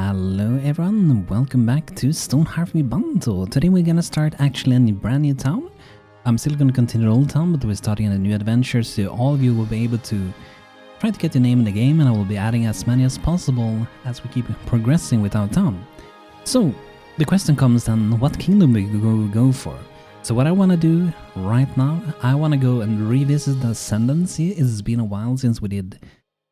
Hello everyone, welcome back to Stonehearth with BANTO. Today we're gonna start actually a brand new town. I'm still gonna continue the old town, but we're starting a new adventure, so all of you will be able to try to get your name in the game, and I will be adding as many as possible as we keep progressing with our town. So, the question comes then, what kingdom we go for? So what I want to do right now, I want to go and revisit the Ascendancy. It's been a while since we did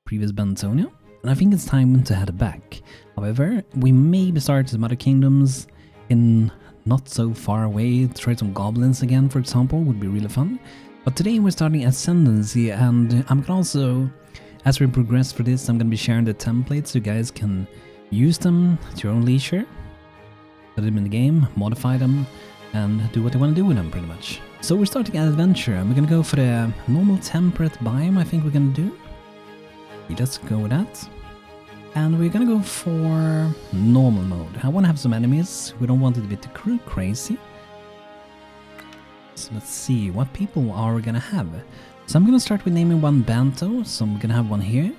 previous Bantonia, and I think it's time to head back. However, we maybe start some other kingdoms in not so far away. Try some goblins again, for example, would be really fun. But today we're starting Ascendancy, and I'm gonna also, as we progress for this, I'm gonna be sharing the templates so you guys can use them at your own leisure. Put them in the game, modify them, and do what you want to do with them, pretty much. So we're starting an adventure, and we're gonna go for the normal temperate biome. I think we're gonna do. Let's go with that. And we're gonna go for normal mode. I want to have some enemies. We don't want it to be too crazy. So let's see, what people are we gonna have? So I'm gonna start with naming one Banto, so I'm gonna have one here.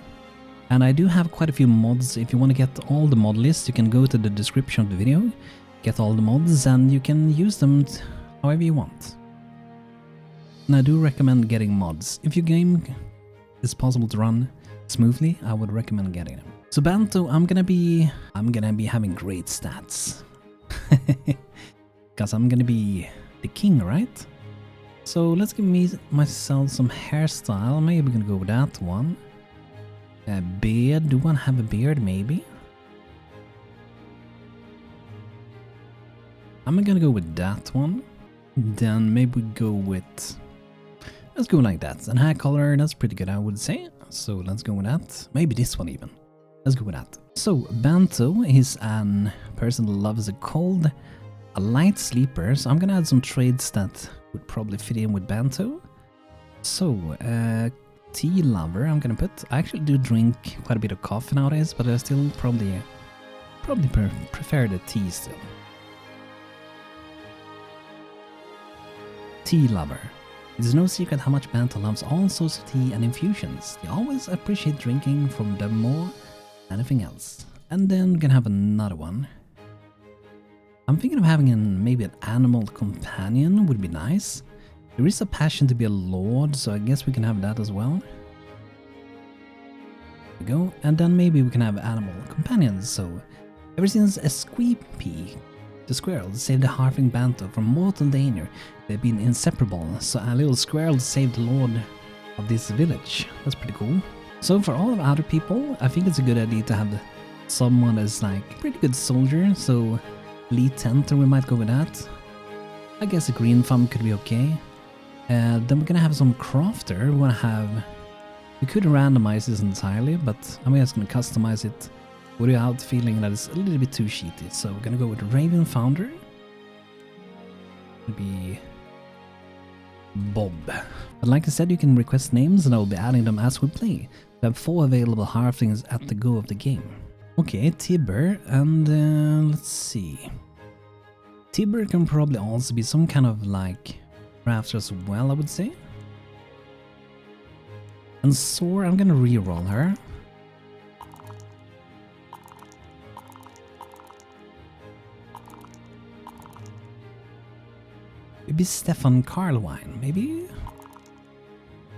And I do have quite a few mods. If you want to get all the mod lists, you can go to the description of the video, get all the mods, and you can use them however you want. And I do recommend getting mods. If your game is possible to run smoothly, I would recommend getting them. So Banto, I'm gonna be having great stats. Because I'm gonna be the king, right? So let's give myself some hairstyle. Maybe we're gonna go with that one. A beard, do I want to have a beard maybe? I'm gonna go with that one. Then maybe we go with, let's go like that. And hair color, that's pretty good, I would say. So let's go with that. Maybe this one even. Let's go with that. So Banto is an person that loves the cold, a light sleeper. So I'm gonna add some traits that would probably fit in with Banto. So tea lover, I'm gonna put. I actually do drink quite a bit of coffee nowadays, but I still probably prefer the tea still. Tea lover. It is no secret how much Banto loves all sorts of tea and infusions. They always appreciate drinking from them more than anything else. And then we're gonna have another one. I'm thinking of having maybe an animal companion would be nice. There is a passion to be a lord, so I guess we can have that as well. There we go. And then maybe we can have animal companions. So ever since Esqueepy, the squirrel, saved the hearthling Banto from mortal danger, they've been inseparable. So a little squirrel saved the lord of this village. That's pretty cool. So for all of other people, I think it's a good idea to have someone that's like a pretty good soldier. So Lee Tenter, we might go with that. I guess a green thumb could be okay. Then we're gonna have some crafter. We could randomize this entirely, but I'm just gonna customize it without feeling that it's a little bit too cheaty. So we're gonna go with Raven Founder. It'll be Bob. But like I said, you can request names and I will be adding them as we play. We have 4 available halflings at the go of the game. Okay, Tibber, and let's see. Tibber can probably also be some kind of like crafter as well, I would say. And Soar, I'm gonna reroll her. Maybe Stefan Carlwine, maybe?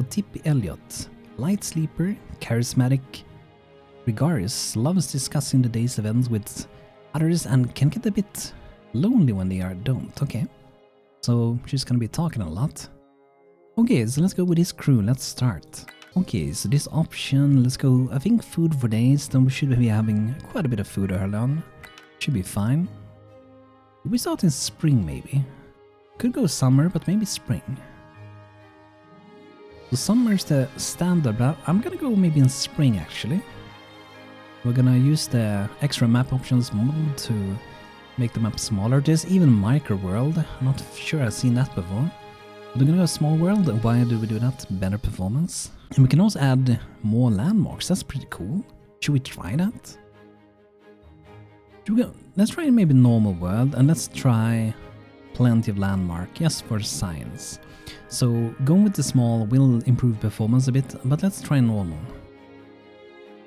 Tippy Elliot, light sleeper, charismatic, gregarious, loves discussing the day's events with others and can get a bit lonely when they don't. Okay, so she's gonna be talking a lot. Okay, so let's go with this crew, let's start. Okay, so this option, let's go, I think food for days, then we should be having quite a bit of food early on. Should be fine. We start in spring maybe. Could go summer, but maybe spring. So summer is the standard, but I'm gonna go maybe in spring actually. We're gonna use the extra map options model to make the map smaller. There's even micro world. I'm not sure I've seen that before. We're gonna go small world. Why do we do that? Better performance. And we can also add more landmarks. That's pretty cool. Should we try that? Should we go? Let's try maybe normal world, and let's try plenty of landmark, just for science. So going with the small will improve performance a bit, but let's try normal.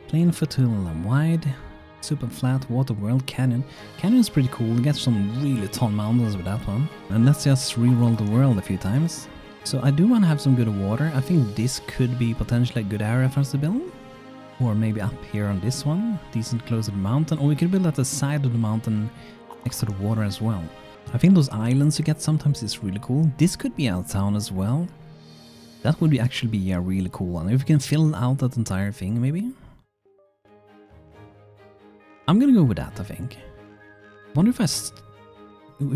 Plain, fertile and wide. Super flat water world canyon. Canyon is pretty cool. You get some really tall mountains with that one. And let's just re-roll the world a few times. So I do want to have some good water. I think this could be potentially a good area for us to build. Or maybe up here on this one. Decent close to the mountain. Or we could build at the side of the mountain next to the water as well. I think those islands you get sometimes is really cool. This could be our town as well. That would actually be a really cool one. If we can fill out that entire thing maybe. I'm gonna go with that, I think. Wonder if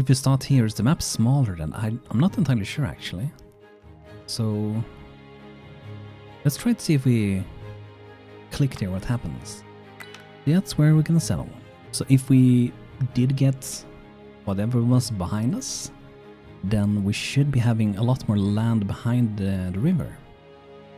we start here, is the map smaller than I'm not entirely sure actually. So let's try to see if we click here what happens. That's where we're gonna settle. So if we did get whatever was behind us, then we should be having a lot more land behind the river.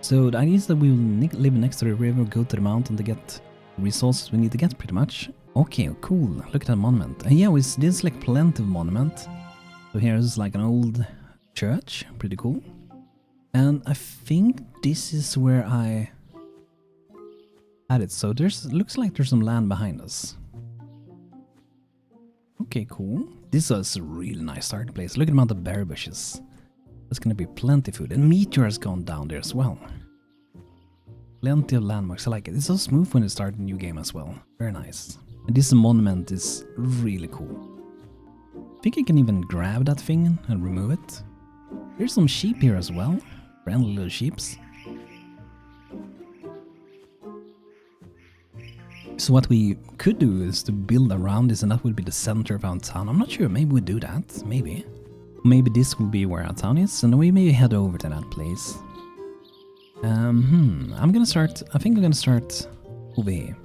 So the idea is that we will live next to the river, go to the mountain to get resources we need to get pretty much. Okay, cool. Look at that monument. And yeah, we did select plenty of monument. So here's like an old church. Pretty cool. And I think this is where I had it. So looks like there's some land behind us. Okay, cool. This is a really nice starting place. Look at the amount of berry bushes. There's gonna be plenty of food. And meteor has gone down there as well. Plenty of landmarks, I like it. It's so smooth when you start a new game as well. Very nice. And this monument is really cool. I think you can even grab that thing and remove it. There's some sheep here as well. Friendly little sheeps. So what we could do is to build around this, and that would be the center of our town. I'm not sure, maybe we do that, maybe. Maybe this will be where our town is, and then we maybe head over to that place. I'm gonna start, I think I'm gonna start over here.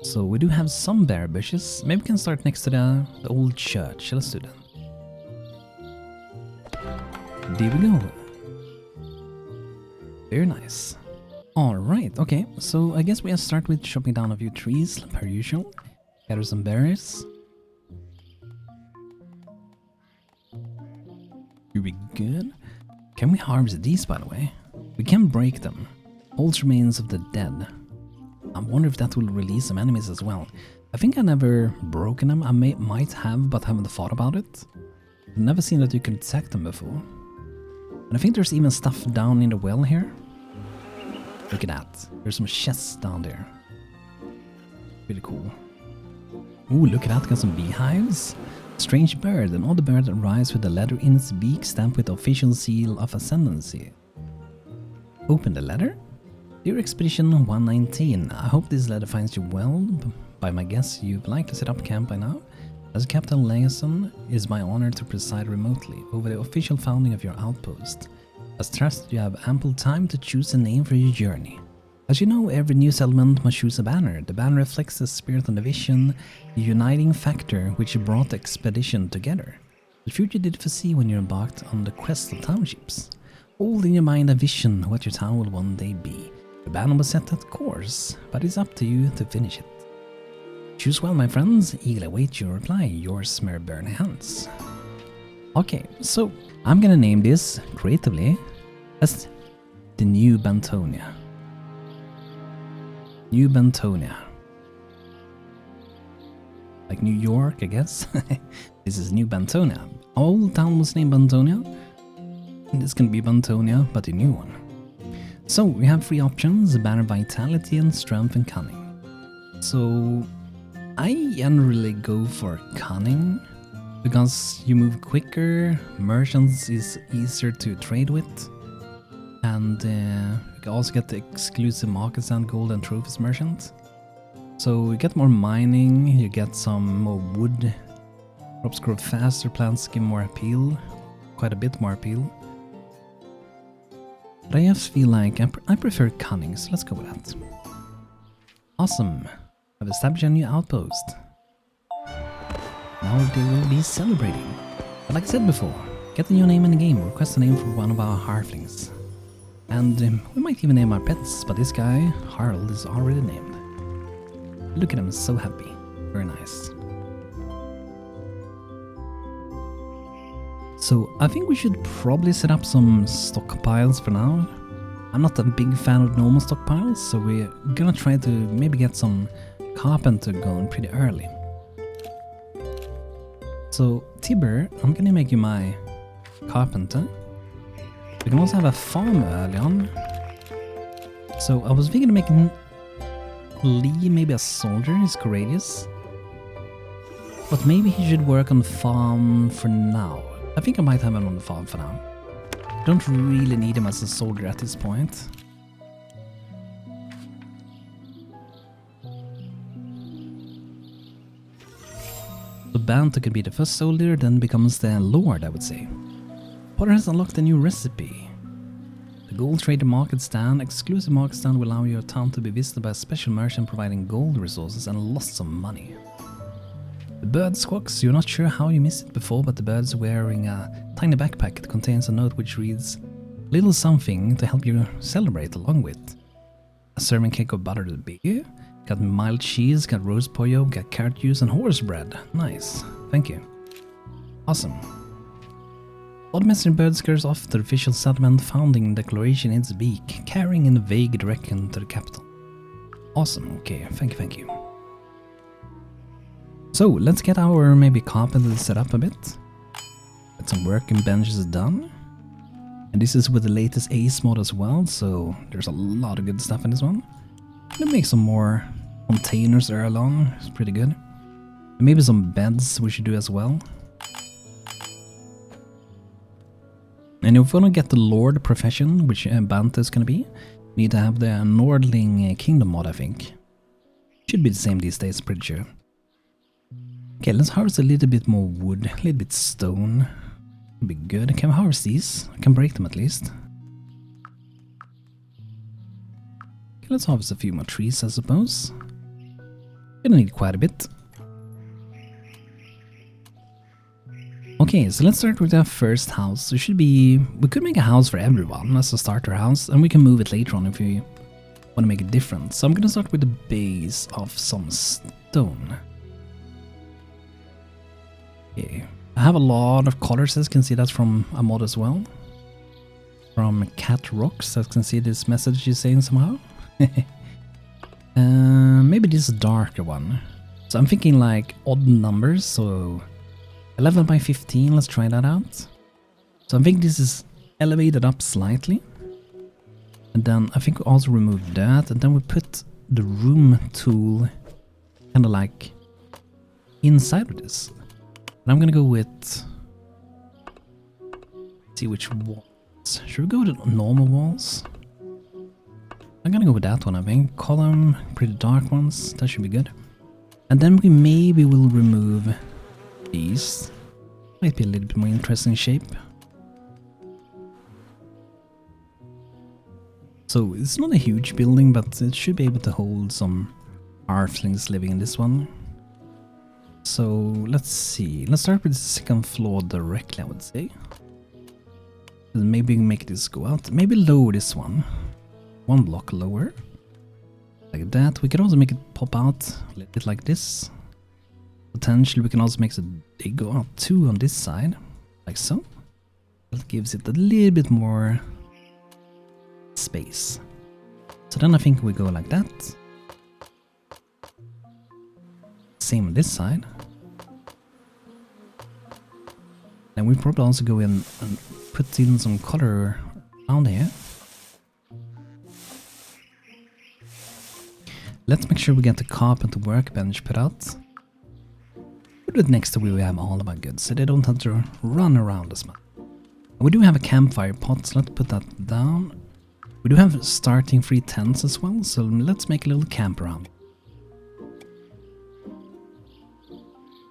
So we do have some berry bushes. Maybe we can start next to the old church. Let's do that. There we go. Very nice. Alright, okay. So I guess we have to start with chopping down a few trees, per usual. Gather some berries. Here we good. Can we harvest these, by the way? We can break them. Old remains of the dead. I wonder if that will release some enemies as well. I think I never broken them. I might have, but haven't thought about it. I've never seen that you can attack them before. And I think there's even stuff down in the well here. Look at that. There's some chests down there. Really cool. Ooh, look at that. Got some beehives. Strange bird. An odd bird arrives with a letter in its beak stamped with the official seal of ascendancy. Open the letter. Dear Expedition 119, I hope this letter finds you well. By my guess, you've likely set up camp by now. As Captain Liaison, it is my honor to preside remotely over the official founding of your outpost. As trust, you have ample time to choose a name for your journey. As you know, every new settlement must choose a banner. The banner reflects the spirit and the vision, the uniting factor which brought the expedition together. The future did foresee when you embarked on the quest of townships. Hold in your mind a vision of what your town will one day be. The banner was set that course, but it's up to you to finish it. Choose well, my friends. Eagerly await your reply. Yours, Burn Hands. Okay, so I'm gonna name this creatively as the New Bantonia. New Bantonia. Like New York, I guess. This is New Bantonia. Old town was named Bantonia. This can be Bantonia, but a new one. So we have three options: banner vitality and strength and cunning. So I generally go for cunning because you move quicker, merchants is easier to trade with, and you can also get the exclusive markets and gold and trophies merchant. So you get more mining, you get some more wood, crops grow faster, plants give more appeal, quite a bit more appeal. But I just feel like I prefer cunning, so let's go with that. Awesome. I've established a new outpost. Now they will be celebrating. But like I said before, get a new name in the game, request a name for one of our hearthlings. And we might even name our pets, but this guy, Harold, is already named. Look at him, so happy. Very nice. So I think we should probably set up some stockpiles for now. I'm not a big fan of normal stockpiles, so we're gonna try to maybe get some carpenter going pretty early. So, Tibber, I'm gonna make you my carpenter. We can also have a farm early on. So, I was thinking of making Lee maybe a soldier, he's courageous. But maybe he should work on the farm for now. I think I might have him on the farm for now. Don't really need him as a soldier at this point. So Banto could be the first soldier, then becomes the lord, I would say. Potter has unlocked a new recipe. The gold trader market stand. Exclusive market stand will allow your town to be visited by a special merchant providing gold resources and lots of money. The bird squawks. You're not sure how you missed it before, but the bird's wearing a tiny backpack that contains a note which reads, "Little something to help you celebrate along with." A serving cake of buttered beer. Got mild cheese, got roast pollo, got carrot juice and horse bread. Nice. Thank you. Awesome. Odd messenger bird scurries off to the official settlement, founding declaration in its beak, carrying in a vague direction to the capital. Awesome. Okay, thank you. So, let's get our maybe carpenter set up a bit. Get some working benches done. And this is with the latest Ace mod as well, so there's a lot of good stuff in this one. Gonna make some more containers early on, it's pretty good. And maybe some beds we should do as well. And if we want to get the Lord profession, which Banto is gonna be, we need to have the Nordling Kingdom mod, I think. Should be the same these days, pretty sure. Okay, let's harvest a little bit more wood, a little bit stone. Would be good. Can we harvest these? I can break them at least. Okay, let's harvest a few more trees, I suppose. Gonna need quite a bit. Okay, so let's start with our first house. We could make a house for everyone as a starter house, and we can move it later on if we want to make it different. So I'm gonna start with the base of some stone. Okay. I have a lot of colors, as you can see that's from a mod as well. From Cat Rocks, as you can see this message is saying somehow. Maybe this darker one. So I'm thinking like odd numbers, so 11 by 15, let's try that out. So I think this is elevated up slightly. And then I think we also remove that, and then we put the room tool kind of like inside of this. And I'm gonna go with, see which walls. Should we go with normal walls? I'm gonna go with that one, I think. Column, pretty dark ones, that should be good. And then we maybe will remove these. Might be a little bit more interesting shape. So it's not a huge building, but it should be able to hold some hearthlings living in this one. So let's see. Let's start with the second floor directly, I would say. Maybe make this go out. Maybe lower this one. One block lower. Like that. We can also make it pop out a little bit like this. Potentially we can also make it go out too on this side. Like so. That gives it a little bit more space. So then I think we go like that. Same on this side. And we probably also go in and put in some color around here. Let's make sure we get the carpenter workbench put out. Put it next to where we have all of our goods, so they don't have to run around as much. We do have a campfire pot, so let's put that down. We do have starting free tents as well, so let's make a little camp around.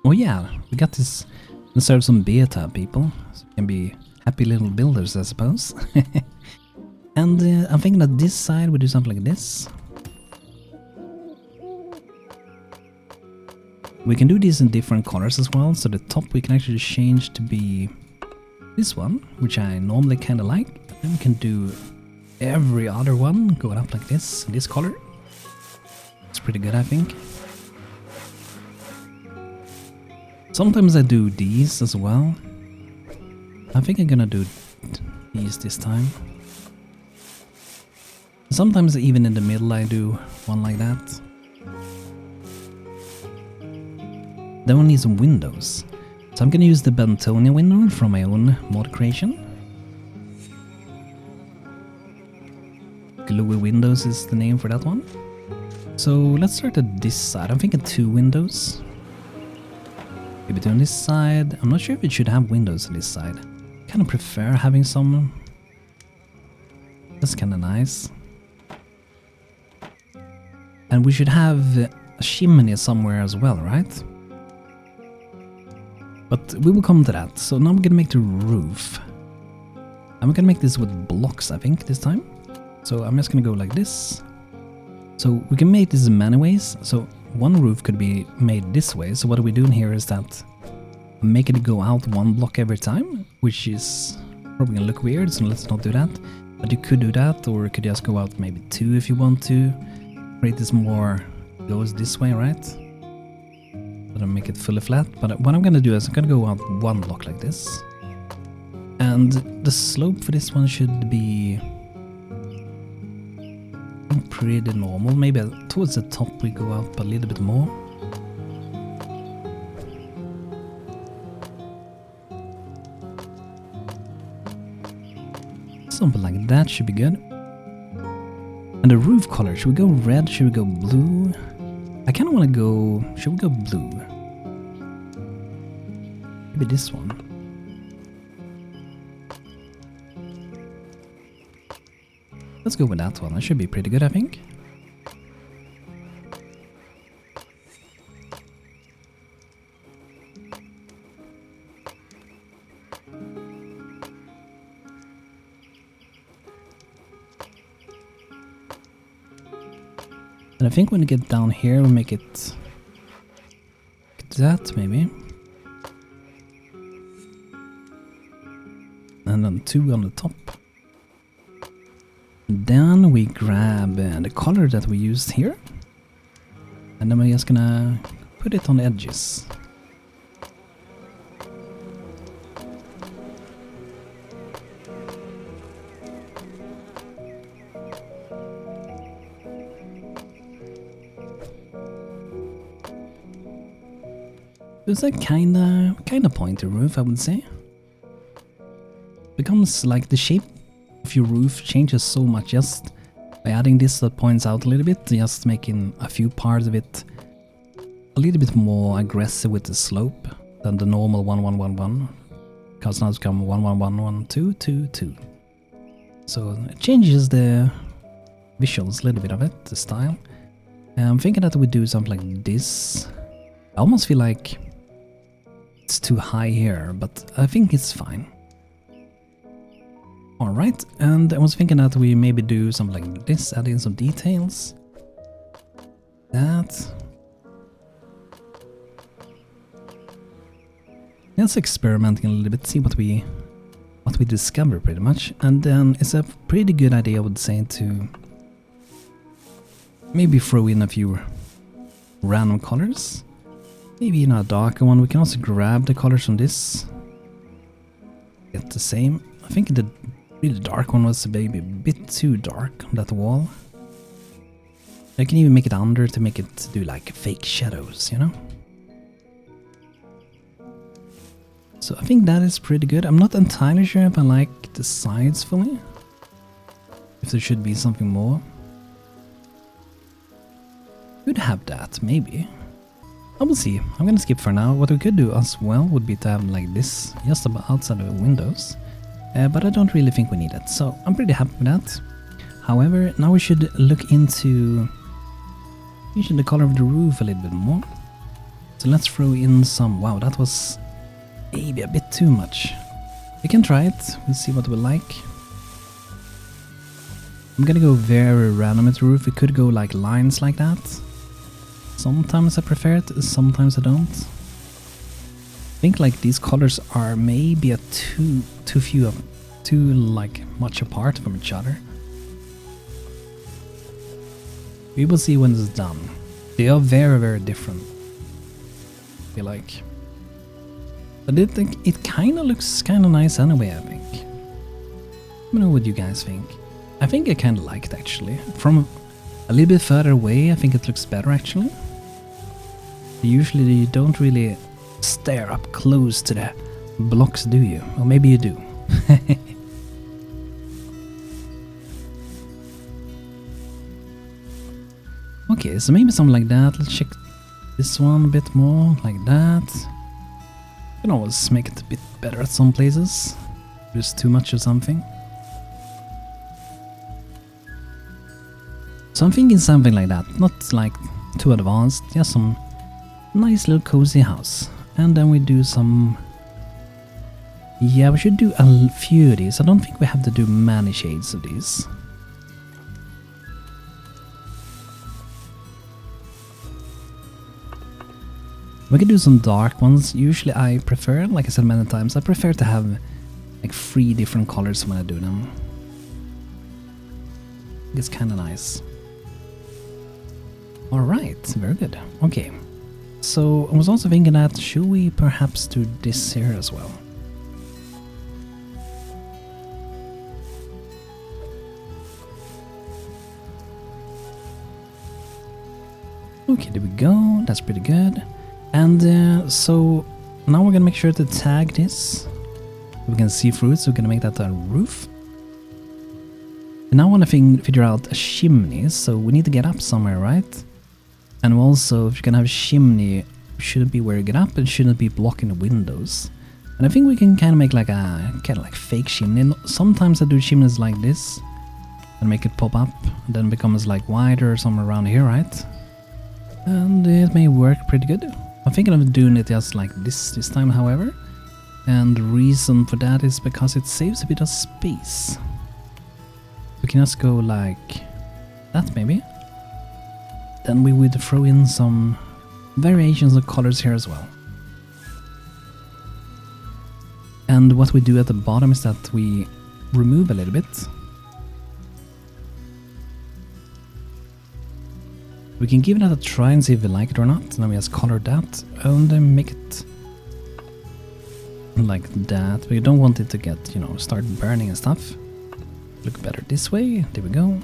Oh yeah, we got this to serve some beta people, so we can be happy little builders, I suppose. And I'm thinking that this side we do something like this. We can do these in different colors as well, so the top we can actually change to be this one, which I normally kind of like. Then we can do every other one going up like this, in this color. It's pretty good, I think. Sometimes I do these as well. I think I'm gonna do these this time. Sometimes even in the middle I do one like that. Then we need some windows. So I'm gonna use the Bantonia window from my own mod creation. Gluey Windows is the name for that one. So let's start at this side. I'm thinking 2 windows. Maybe on this side. I'm not sure if it should have windows on this side. Kind of prefer having some. That's kind of nice. And we should have a chimney somewhere as well, right? But we will come to that. So now we're gonna make the roof. And we're gonna make this with blocks, I think, this time. So I'm just gonna go like this. So we can make this in many ways. So one roof could be made this way. So what we're doing here is that I'm making it go out 1 block every time, which is probably gonna look weird, so let's not do that. But you could do that, or you could just go out maybe 2 if you want to. Create this more, goes this way, right? But I'll make it fully flat. But what I'm gonna do is I'm gonna go out 1 block like this. And the slope for this one should be pretty normal. Maybe towards the top we go up a little bit more. Something like that should be good. And the roof color, should we go red? Should we go blue? I kind of want to go... Should we go blue? Maybe this one. Let's go with that one. That should be pretty good, I think. And I think when we get down here, we'll make it that, maybe. And then 2 on the top. Then we grab the color that we used here. And then we're just gonna put it on the edges. It's a kinda pointy roof, I would say. Becomes like the shape of your roof changes so much just by adding this that points out a little bit, just making a few parts of it a little bit more aggressive with the slope than the normal 1 1 1 1. Because now it's become 1 1 1 1 2 2 2. So it changes the visuals a little bit of it, the style. And I'm thinking that we do something like this. I almost feel like it's too high here, but I think it's fine. Alright, and I was thinking that we maybe do something like this, add in some details. That. Let's experimenting a little bit, see what we discover pretty much. And then it's a pretty good idea, I would say, to maybe throw in a few random colors. Maybe in a darker one. We can also grab the colors from this. Get the same. I think the really dark one was maybe a bit too dark on that wall. I can even make it under to make it do like fake shadows, you know? So I think that is pretty good. I'm not entirely sure if I like the sides fully. If there should be something more. Could have that, maybe. I will see. I'm gonna skip for now. What we could do as well would be to have like this just about outside of the windows. But I don't really think we need it, so I'm pretty happy with that. However, now we should look into changing the color of the roof a little bit more. So let's throw in some... Wow, that was maybe a bit too much. We can try it. We'll see what we like. I'm gonna go very random at the roof. We could go like lines like that. Sometimes I prefer it, sometimes I don't. I think like these colors are maybe too like much apart from each other. We will see when it's done. They are very, very different, I feel like. But it kind of looks kind of nice anyway, I think. Let me know what you guys think. I think I kind of like it actually. From a little bit further away, I think it looks better actually. Usually you don't really stare up close to the blocks, do you? Or maybe you do. Okay, so maybe something like that. Let's check this one a bit more, like that. You can always make it a bit better at some places. There's too much of something. So I'm thinking something like that, not like too advanced, just some nice little cozy house. And then we do some... Yeah, we should do a few of these. I don't think we have to do many shades of these. We can do some dark ones. Usually I prefer, like I said many times, I prefer to have like 3 different colors when I do them. It's kind of nice. Alright, very good. Okay. So I was also thinking that should we perhaps do this here as well? Okay, there we go. That's pretty good. And so now we're gonna make sure to tag this. We can see through it, so we're gonna make that a roof. And now I want to figure out a chimney, so we need to get up somewhere, right? And also, if you're gonna have a chimney, it shouldn't be where you get up, it shouldn't be blocking the windows. And I think we can kind of make like a kind of like fake chimney. Sometimes I do chimneys like this and make it pop up, and then becomes like wider or somewhere around here, right? And it may work pretty good. I'm thinking of doing it just like this time, however. And the reason for that is because it saves a bit of space. We can just go like that maybe. Then we would throw in some variations of colors here as well. And what we do at the bottom is that we remove a little bit. We can give that a try and see if we like it or not. Then we just color that and then make it like that. We don't want it to get, you know, start burning and stuff. Look better this way. There we go.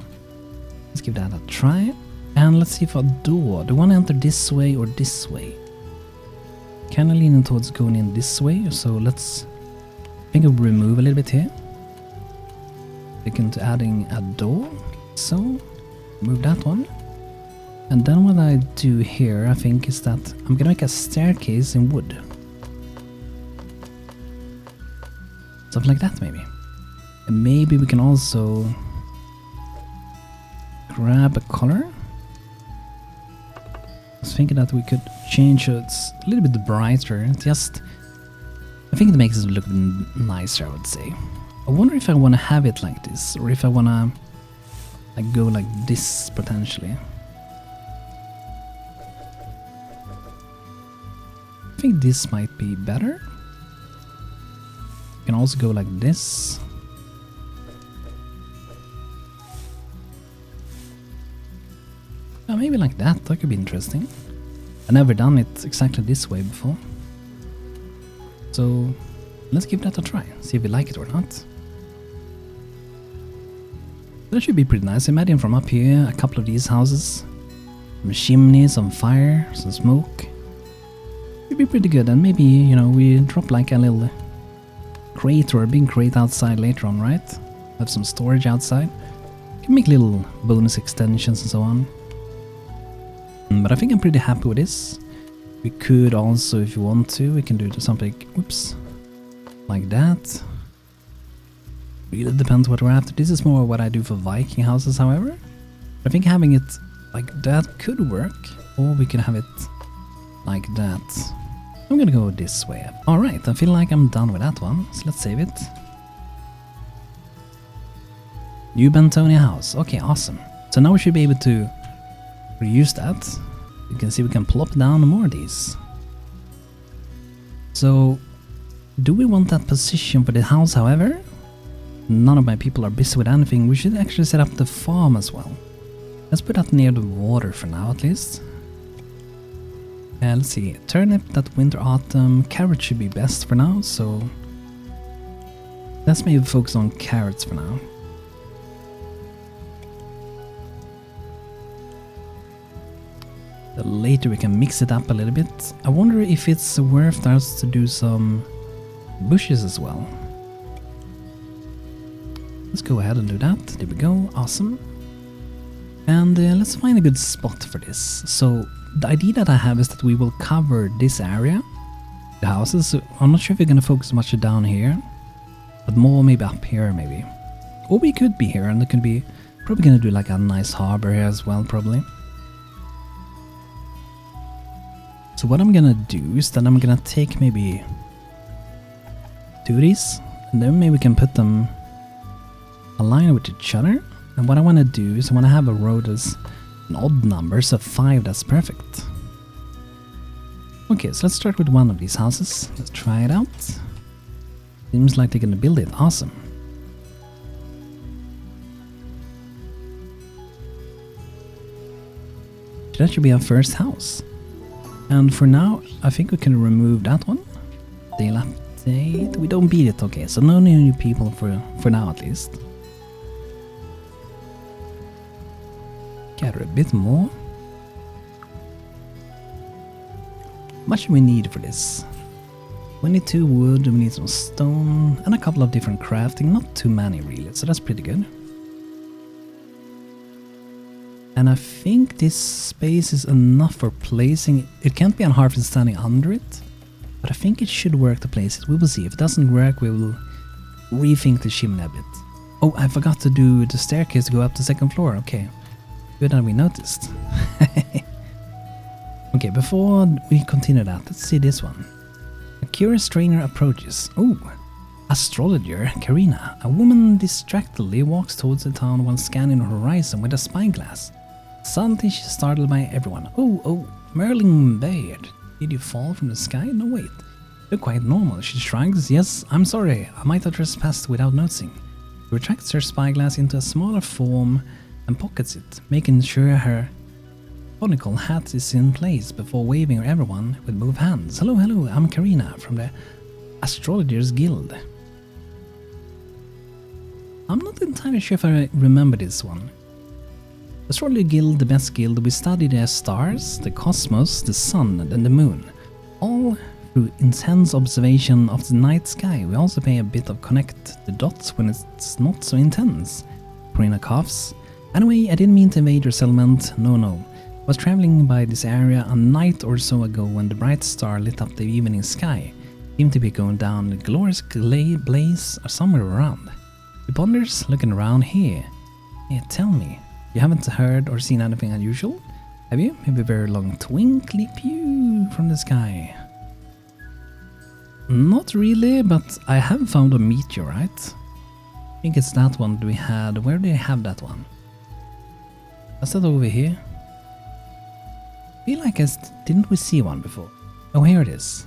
Let's give that a try. And let's see if a door. Do you want to enter this way or this way? Kind of leaning towards going in this way. So let's think of remove a little bit here. Look into adding a door. So move that one. And then what I do here, I think, is that I'm gonna make a staircase in wood. Something like that, maybe. And maybe we can also grab a color. I was thinking that we could change it a little bit brighter. Just, I think it makes it look nicer, I would say. I wonder if I want to have it like this, or if I want to like go like this potentially. I think this might be better. You can also go like this. Maybe like that, that could be interesting. I've never done it exactly this way before. So let's give that a try, see if we like it or not. That should be pretty nice. Imagine from up here, a couple of these houses. Some chimneys, some fire, some smoke. It'd be pretty good, and maybe, you know, we drop like a little crate or a big crate outside later on, right? Have some storage outside. Can make little bonus extensions and so on. But I think I'm pretty happy with this. We could also, if you want to, we can do something, whoops, like that. Really depends what we're after. This is more what I do for Viking houses, however. I think having it like that could work, or we can have it like that. I'm gonna go this way. Alright, I feel like I'm done with that one, so let's save it. New Bantonia house. Okay, awesome. So now we should be able to reuse that. You can see we can plop down more of these. So, do we want that position for the house, however? None of my people are busy with anything. We should actually set up the farm as well. Let's put that near the water for now, at least. Let's see, turnip, that winter, autumn, carrot should be best for now, so let's maybe focus on carrots for now. The later we can mix it up a little bit. I wonder if it's worth us to do some bushes as well. Let's go ahead and do that. There we go. Awesome. And let's find a good spot for this. So the idea that I have is that we will cover this area, the houses. So I'm not sure if we're going to focus much down here, but more maybe up here maybe. Or we could be here and it could be probably going to do like a nice harbor here as well probably. So what I'm going to do is that I'm going to take maybe 2 of these and then maybe we can put them aligned with each other. And what I want to do is I want to have a row that's an odd number, so 5, that's perfect. Okay, so let's start with one of these houses. Let's try it out. Seems like they're gonna build it. Awesome. So that should be our first house. And for now, I think we can remove that one. Dilapidate. We don't beat it, okay, so no new people for now at least. Gather a bit more. How much do we need for this? 22 wood, we need some stone, and a couple of different crafting, not too many really, so that's pretty good. And I think this space is enough for placing. It can't be on Hearth standing under it, but I think it should work to place it. We will see. If it doesn't work, we will rethink the chimney a bit. Oh, I forgot to do the staircase to go up to the 2nd floor, okay. Good that we noticed. Okay, before we continue that, let's see this one. A curious trainer approaches. Oh, Astrologer, Karina. A woman distractedly walks towards the town while scanning the horizon with a spyglass. Suddenly she's startled by everyone. Oh, Merlin Baird. Did you fall from the sky? No, wait. You're quite normal. She shrugs. Yes, I'm sorry. I might have trespassed without noticing. She retracts her spyglass into a smaller form and pockets it, making sure her conical hat is in place before waving at everyone with both hands. Hello, I'm Karina from the Astrologers Guild. I'm not entirely sure if I remember this one. Astrologer Guild, the best guild, we study the stars, the cosmos, the sun and the moon, all through intense observation of the night sky. We also pay a bit of connect the dots when it's not so intense. Karina coughs. Anyway, I didn't mean to invade your settlement, no. I was traveling by this area a night or so ago when the bright star lit up the evening sky. Seemed to be going down a glorious blaze or somewhere around. He ponders, looking around here. Yeah, tell me, you haven't heard or seen anything unusual? Have you? Maybe a very long twinkly pew from the sky. Not really, but I have found a meteorite. I think it's that one we had. Where did I have that one? Was that over here? I feel like didn't we see one before? Oh, here it is.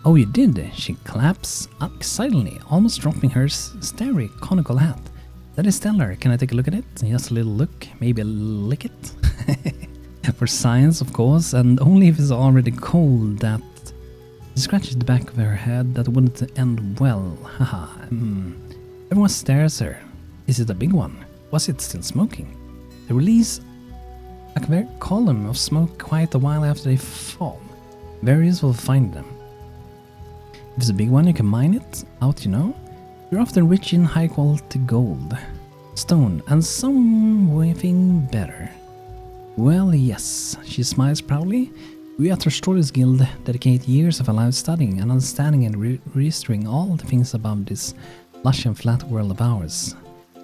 Oh, you did? She claps excitedly, almost dropping her starry conical hat. That is stellar. Can I take a look at it? Just a little look, maybe lick it? For science, of course, and only if it's already cold. That she scratches the back of her head. That wouldn't end well. Haha. Everyone stares at her. Is it a big one? Was it still smoking? They release a very column of smoke quite a while after they fall. Various will find them. If it's a big one, you can mine it out, you know. You're often rich in high quality gold, stone, and something better. Well, yes, she smiles proudly. We at Astrologer's Guild dedicate years of our lives studying and understanding and registering all the things above this lush and flat world of ours.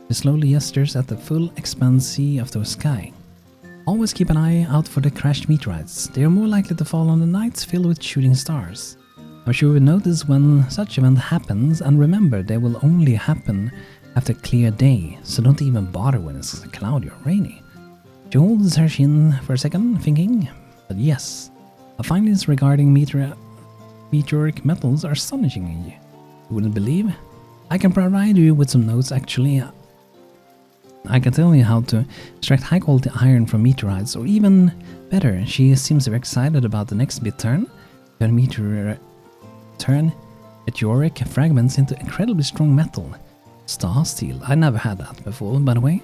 She slowly gestures at the full expanse of the sky. Always keep an eye out for the crashed meteorites. They are more likely to fall on the nights filled with shooting stars. I'm sure you'll notice when such event happens, and remember, they will only happen after a clear day, so don't even bother when it's cloudy or rainy. She holds her chin for a second, thinking, but yes, her findings regarding meteoric metals are astonishing. You wouldn't believe? I can provide you with some notes actually. I can tell you how to extract high quality iron from meteorites, or even better, she seems very excited about the next bit turn meteoric fragments into incredibly strong metal. Star steel. I never had that before, by the way.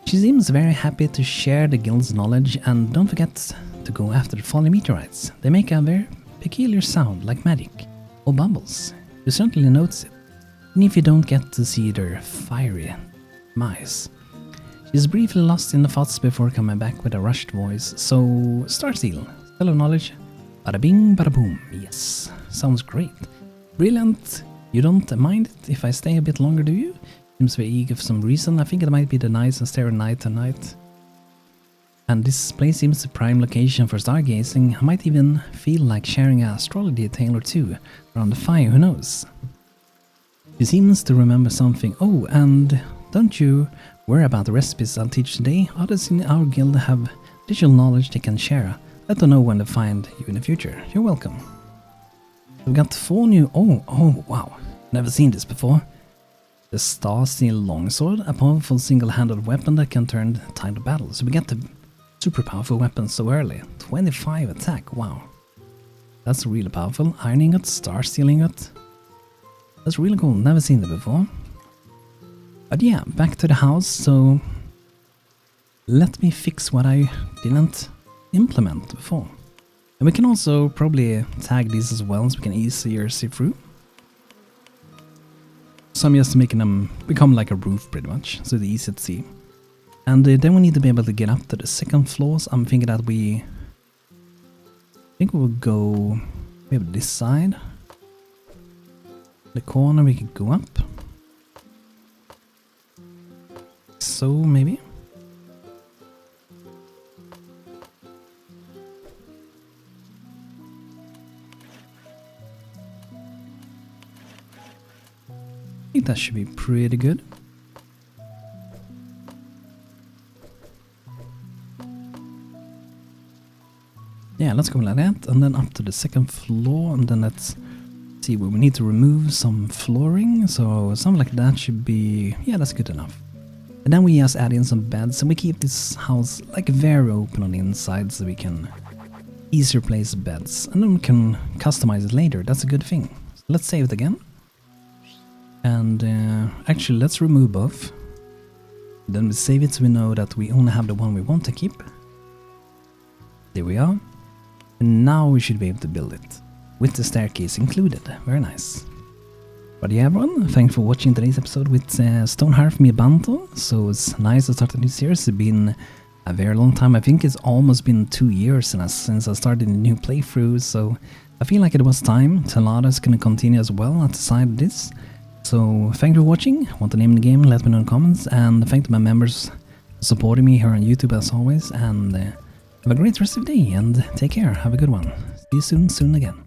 She seems very happy to share the guild's knowledge, and don't forget to go after the falling meteorites. They make a very peculiar sound, like magic, or bubbles. You certainly notice it, even if you don't get to see their fiery eyes. She's briefly lost in the thoughts before coming back with a rushed voice. So, Starseal, spell of knowledge. Bada bing, bada boom. Yes, sounds great. Brilliant. You don't mind it if I stay a bit longer, do you? Seems very eager for some reason. I think it might be the nice and starry night tonight. And this place seems a prime location for stargazing. I might even feel like sharing an astrology tale or two around the fire, who knows? She seems to remember something. Oh, and don't you worry about the recipes I'll teach today. Others in our guild have additional knowledge they can share. Let them know when they find you in the future. You're welcome. We've got 4 new... Oh, wow. Never seen this before. The Starseal Longsword, a powerful single-handed weapon that can turn the tide of battle. So we get the super powerful weapon so early. 25 attack, wow. That's really powerful. Iron Ingot, Starseal Ingot. That's really cool, never seen that before. But yeah, back to the house, so... Let me fix what I didn't implement before. And we can also probably tag these as well, so we can easier see through. So I'm just making them become like a roof pretty much, so they're easy to see. And then we need to be able to get up to the second floor, so I'm thinking that I think we will go maybe this side. The corner we could go up. So maybe. I think that should be pretty good. Yeah, let's go like that, and then up to the second floor, and then let's see where we need to remove some flooring, so something like that should be... yeah, that's good enough. And then we just add in some beds, and we keep this house like very open on the inside, so we can easier place beds, and then we can customize it later. That's a good thing. So let's save it again. And actually, let's remove both. Then we save it so we know that we only have the one we want to keep. There we are. And now we should be able to build it. With the staircase included. Very nice. But yeah, everyone, thanks for watching today's episode with Stonehearth me BANTO. So it's nice to start a new series. It's been a very long time. I think it's almost been 2 years since I started a new playthrough. So I feel like it was time. Telada is going to continue as well at the side of this. So thank you for watching. Want to name the game? Let me know in the comments. And thank to my members for supporting me here on YouTube as always. And have a great rest of the day and take care. Have a good one. See you soon again.